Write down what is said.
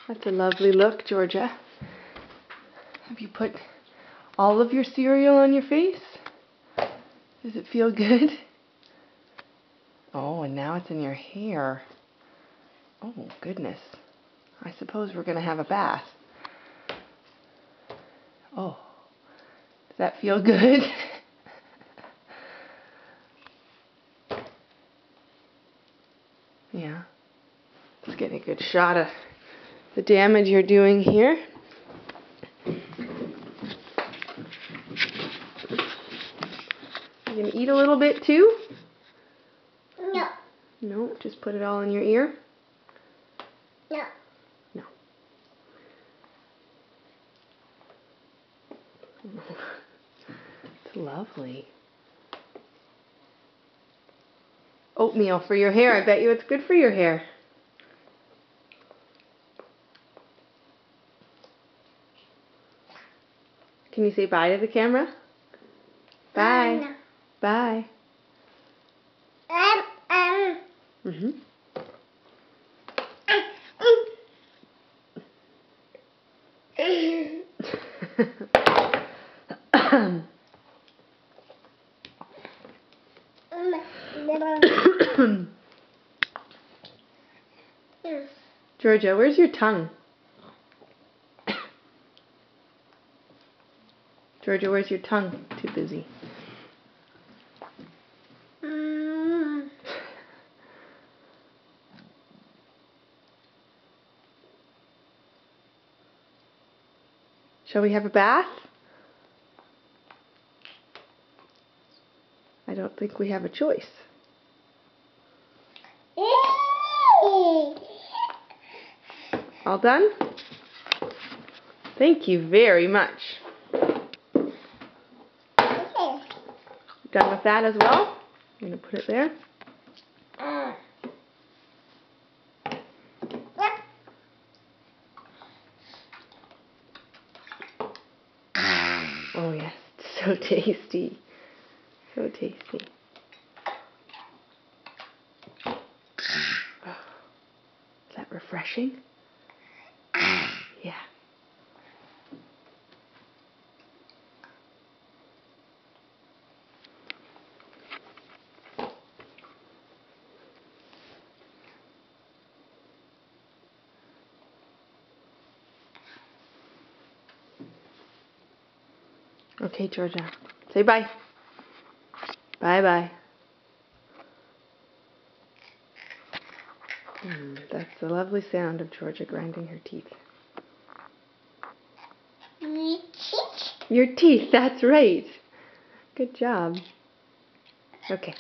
That's a lovely look, Georgia. Have you put all of your cereal on your face? Does it feel good? Oh, and now it's in your hair. Oh, goodness. I suppose we're going to have a bath. Oh, does that feel good? Yeah. Let's get a good shot of the damage you're doing here. You gonna eat a little bit too? No. No, just put it all in your ear? No. No. It's lovely. Oatmeal for your hair. I bet you it's good for your hair. Can you say bye to the camera? Bye. No. Bye. Mm-hmm. Georgia, where's your tongue? Georgia, where's your tongue? Too busy. Shall we have a bath? I don't think we have a choice. All done? Thank you very much. Done with that as well? I'm going to put it there. Oh yes, so tasty. So tasty. Oh, is that refreshing? Yeah. Okay, Georgia. Say bye. Bye-bye. That's the lovely sound of Georgia grinding her teeth. My teeth? Your teeth, that's right. Good job. Okay.